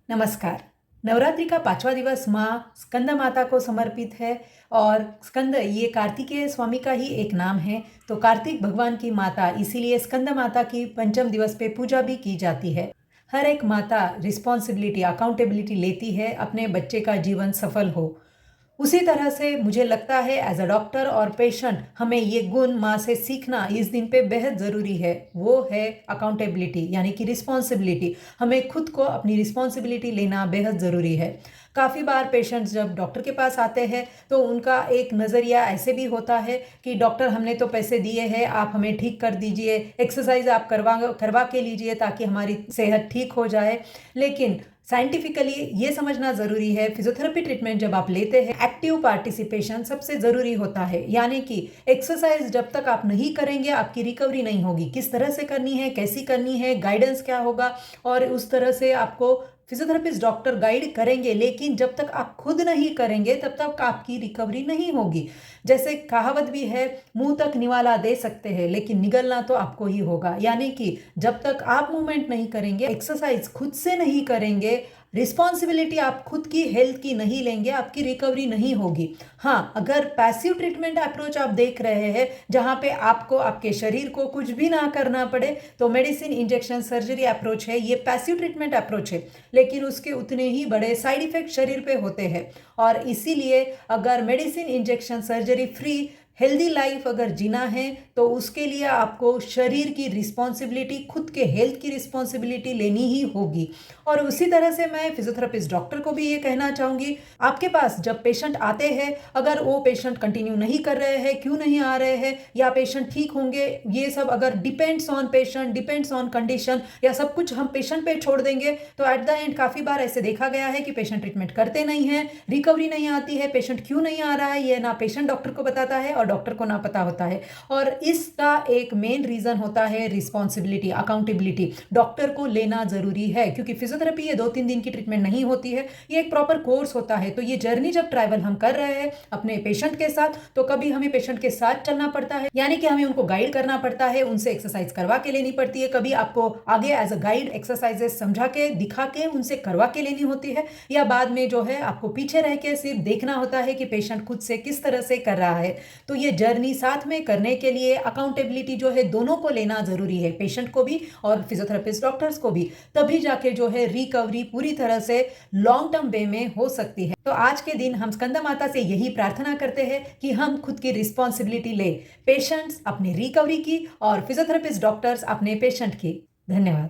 नमस्कार। नवरात्रि का 5वां दिवस माँ स्कंद माता को समर्पित है और स्कंद ये कार्तिकेय स्वामी का ही एक नाम है। तो कार्तिक भगवान की माता इसीलिए स्कंद माता की पंचम दिवस पे पूजा भी की जाती है। हर एक माता रिस्पॉन्सिबिलिटी अकाउंटेबिलिटी लेती है अपने बच्चे का जीवन सफल हो। उसी तरह से मुझे लगता है एज अ डॉक्टर और पेशेंट हमें ये गुण माँ से सीखना इस दिन पे बेहद ज़रूरी है। वो है अकाउंटेबिलिटी यानी कि रिस्पॉन्सिबिलिटी। हमें खुद को अपनी रिस्पॉन्सिबिलिटी लेना बेहद ज़रूरी है। काफ़ी बार पेशेंट्स जब डॉक्टर के पास आते हैं तो उनका एक नज़रिया ऐसे भी होता है कि डॉक्टर हमने तो पैसे दिए हैं, आप हमें ठीक कर दीजिए, एक्सरसाइज आप करवा के लीजिए ताकि हमारी सेहत ठीक हो जाए। लेकिन साइंटिफिकली ये समझना ज़रूरी है, फिजियोथेरेपी ट्रीटमेंट जब आप लेते हैं एक्टिव पार्टिसिपेशन सबसे ज़रूरी होता है। यानी कि एक्सरसाइज जब तक आप नहीं करेंगे आपकी रिकवरी नहीं होगी। किस तरह से करनी है, कैसी करनी है, गाइडेंस क्या होगा, और उस तरह से आपको फिजियोथेरेपिस्ट डॉक्टर गाइड करेंगे। लेकिन जब तक आप खुद नहीं करेंगे तब तक आपकी रिकवरी नहीं होगी। जैसे कहावत भी है, मुंह तक निवाला दे सकते हैं लेकिन निगलना तो आपको ही होगा। यानी कि जब तक आप मूवमेंट नहीं करेंगे, एक्सरसाइज खुद से नहीं करेंगे, रिस्पॉन्सिबिलिटी आप खुद की हेल्थ की नहीं लेंगे, आपकी रिकवरी नहीं होगी। हाँ, अगर पैसिव ट्रीटमेंट अप्रोच आप देख रहे हैं जहाँ पे आपको आपके शरीर को कुछ भी ना करना पड़े, तो मेडिसिन, इंजेक्शन, सर्जरी अप्रोच है, ये पैसिव ट्रीटमेंट अप्रोच है। लेकिन उसके उतने ही बड़े साइड इफेक्ट शरीर पे होते हैं। और इसीलिए अगर medicine, injection, surgery free healthy life अगर जीना है तो उसके लिए आपको शरीर की रिस्पॉन्सिबिलिटी, खुद के हेल्थ की रिस्पॉन्सिबिलिटी लेनी ही होगी। और उसी तरह से मैं फिजियोथेरेपिस्ट डॉक्टर को भी ये कहना चाहूँगी, आपके पास जब पेशेंट आते हैं, अगर वो पेशेंट कंटिन्यू नहीं कर रहे हैं, क्यों नहीं आ रहे हैं, या पेशेंट ठीक होंगे, ये सब अगर depends on patient, depends on condition, या सब कुछ हम पेशेंट पे छोड़ देंगे तो एट द एंड काफ़ी बार ऐसे देखा गया है कि पेशेंट ट्रीटमेंट करते नहीं हैं, रिकवरी नहीं आती है। पेशेंट क्यों नहीं आ रहा है ये ना पेशेंट डॉक्टर को बताता है और डॉक्टर को ना पता होता है। और इसका एक मेन रीजन होता है रिस्पॉन्सिबिलिटी, अकाउंटेबिलिटी। डॉक्टर को लेना जरूरी है क्योंकि फिजियोथेरेपी ये 2-3 दिन की ट्रीटमेंट नहीं होती है, ये एक प्रॉपर कोर्स होता है। तो ये जर्नी जब ट्रैवल हम कर रहे हैं अपने पेशेंट के साथ, तो कभी हमें पेशेंट के साथ चलना पड़ता है, यानी कि हमें उनको गाइड करना पड़ता है, उनसे एक्सरसाइज करवा के लेनी पड़ती है। कभी आपको आगे एज अ गाइड एक्सरसाइजेस समझा के, दिखा के, उनसे करवा के लेनी होती है, या बाद में जो है आपको पीछे रह के सिर्फ देखना होता है कि पेशेंट खुद से किस तरह से कर रहा है। तो ये जर्नी साथ में करने के लिए अकाउंटेबिलिटी जो है दोनों को लेना जरूरी है, पेशेंट को भी और फिजियोथेरेपिस्ट डॉक्टर्स को भी। तभी जाके जो है रिकवरी पूरी तरह से लॉन्ग टर्म वे में हो सकती है। तो आज के दिन हम स्कंद माता से यही प्रार्थना करते हैं कि हम खुद की रिस्पॉन्सिबिलिटी ले, पेशेंट्स अपने रिकवरी की और फिजियोथेरेपिस्ट डॉक्टर्स अपने पेशेंट की। धन्यवाद।